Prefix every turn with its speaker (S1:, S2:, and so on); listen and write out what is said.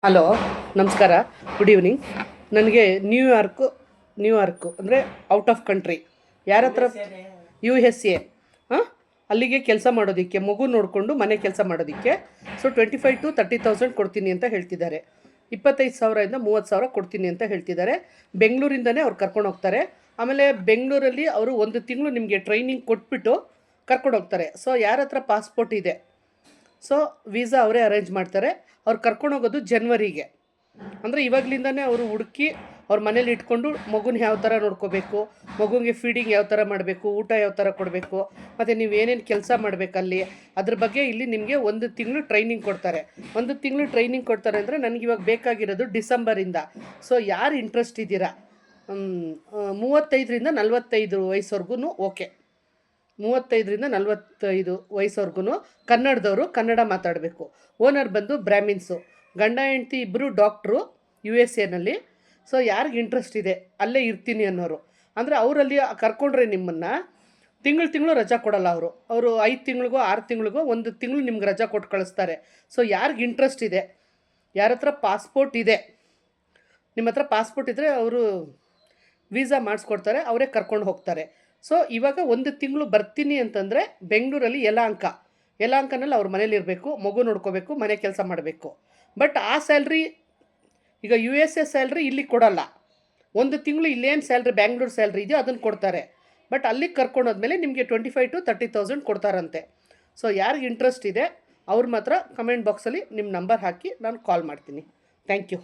S1: Hello, ನಮಸ್ಕಾರ. Good evening. ನನಗೆ New York ಅಂದರೆ ಔಟ್ ಆಫ್ ಕಂಟ್ರಿ, ಯಾರ ಹತ್ರ USA ಹಾಂ, ಅಲ್ಲಿಗೆ ಕೆಲಸ ಮಾಡೋದಕ್ಕೆ, ಮಗು ನೋಡಿಕೊಂಡು ಮನೆ ಕೆಲಸ ಮಾಡೋದಕ್ಕೆ. ಸೊ 25,000 to 30,000 ಕೊಡ್ತೀನಿ ಅಂತ ಹೇಳ್ತಿದ್ದಾರೆ. 25,000 ಇಂದ 30,000 ಕೊಡ್ತೀನಿ ಅಂತ ಹೇಳ್ತಿದ್ದಾರೆ. ಬೆಂಗಳೂರಿಂದನೇ ಅವ್ರು ಕರ್ಕೊಂಡು ಹೋಗ್ತಾರೆ. ಆಮೇಲೆ ಬೆಂಗಳೂರಲ್ಲಿ ಅವರು 1 ತಿಂಗಳು ನಿಮಗೆ ಟ್ರೈನಿಂಗ್ ಕೊಟ್ಬಿಟ್ಟು ಕರ್ಕೊಂಡು ಹೋಗ್ತಾರೆ. ಸೊ ಯಾರ ಹತ್ರ ಪಾಸ್ಪೋರ್ಟ್ ಇದೆ, ಸೊ ವೀಸಾ ಅವರೇ ಅರೇಂಜ್ ಮಾಡ್ತಾರೆ. ಅವ್ರು ಕರ್ಕೊಂಡು ಹೋಗೋದು ಜನವರಿಗೆ. ಅಂದರೆ ಇವಾಗಲಿಂದನೇ ಅವರು ಹುಡುಕಿ ಅವ್ರ ಮನೇಲಿ ಇಟ್ಕೊಂಡು ಮಗುನ ಯಾವ ಥರ ನೋಡ್ಕೋಬೇಕು, ಮಗುಗೆ ಫೀಡಿಂಗ್ ಯಾವ ಥರ ಮಾಡಬೇಕು, ಊಟ ಯಾವ ಥರ ಕೊಡಬೇಕು, ಮತ್ತು ನೀವು ಏನೇನು ಕೆಲಸ ಮಾಡಬೇಕಲ್ಲಿ, ಅದ್ರ ಬಗ್ಗೆ ಇಲ್ಲಿ ನಿಮಗೆ 1 ತಿಂಗಳು ಟ್ರೈನಿಂಗ್ ಕೊಡ್ತಾರೆ. 1 ತಿಂಗಳು ಟ್ರೈನಿಂಗ್ ಕೊಡ್ತಾರೆ ಅಂದರೆ ನನಗಿವಾಗ ಬೇಕಾಗಿರೋದು ಡಿಸೆಂಬರಿಂದ. ಸೊ ಯಾರು ಇಂಟ್ರೆಸ್ಟ್ ಇದ್ದೀರಾ, 35ರಿಂದ 45 ವಯಸ್ಸವರೆಗೂ ಓಕೆ. 35ರಿಂದ 45 ವಯಸ್ಸವರೆಗೂ ಕನ್ನಡದವರು ಕನ್ನಡ ಮಾತಾಡಬೇಕು. ಓನರ್ ಬಂದು ಬ್ರಾಹ್ಮಿನ್ಸು, ಗಂಡ ಹೆಂಡ್ತಿ ಇಬ್ಬರು ಡಾಕ್ಟ್ರು USA ಸೊ ಯಾರಿಗೆ ಇಂಟ್ರೆಸ್ಟ್ ಇದೆ ಅಲ್ಲೇ ಇರ್ತೀನಿ ಅನ್ನೋರು, ಅಂದರೆ ಅವರಲ್ಲಿ ಕರ್ಕೊಂಡ್ರೆ ನಿಮ್ಮನ್ನು ತಿಂಗಳು ರಜಾ ಕೊಡಲ್ಲ. ಅವರು 5 ತಿಂಗಳಿಗೋ 6 ತಿಂಗಳಿಗೋ 1 ತಿಂಗಳು ನಿಮ್ಗೆ ರಜಾ ಕೊಟ್ಟು ಕಳಿಸ್ತಾರೆ. ಸೊ ಯಾರಿಗೆ ಇಂಟ್ರೆಸ್ಟ್ ಇದೆ, ಯಾರ ಹತ್ರ ಪಾಸ್ಪೋರ್ಟ್ ಇದೆ, ನಿಮ್ಮ ಹತ್ರ ಪಾಸ್ಪೋರ್ಟ್ ಇದ್ದರೆ ಅವರು ವೀಸಾ ಮಾಡಿಸ್ಕೊಡ್ತಾರೆ, ಅವರೇ ಕರ್ಕೊಂಡು ಹೋಗ್ತಾರೆ. ಸೊ ಇವಾಗ 1 ತಿಂಗಳು ಬರ್ತೀನಿ ಅಂತಂದರೆ ಬೆಂಗಳೂರಲ್ಲಿ ಯಲಹಂಕನಲ್ಲಿ ಅವ್ರ ಮನೇಲಿ ಇರಬೇಕು, ಮಗು ನೋಡ್ಕೋಬೇಕು, ಮನೆ ಕೆಲಸ ಮಾಡಬೇಕು. ಬಟ್ ಆ ಸ್ಯಾಲ್ರಿ ಈಗ USA ಸ್ಯಾಲ್ರಿ ಇಲ್ಲಿ ಕೊಡೋಲ್ಲ. 1 ತಿಂಗಳು ಇಲ್ಲೇನು ಸ್ಯಾಲ್ರಿ ಬ್ಯಾಂಗ್ಳೂರು ಸ್ಯಾಲ್ರಿ ಇದೆಯೋ ಅದನ್ನು ಕೊಡ್ತಾರೆ. ಬಟ್ ಅಲ್ಲಿಗೆ ಕರ್ಕೊಂಡೋದ್ಮೇಲೆ ನಿಮಗೆ 25,000 to 30,000 ಕೊಡ್ತಾರಂತೆ. ಸೊ ಯಾರಿಗೆ ಇಂಟ್ರೆಸ್ಟ್ ಇದೆ ಅವ್ರು ಮಾತ್ರ ಕಮೆಂಟ್ ಬಾಕ್ಸಲ್ಲಿ ನಿಮ್ಮ ನಂಬರ್ ಹಾಕಿ ನಾನು ಕಾಲ್ ಮಾಡ್ತೀನಿ. Thank you.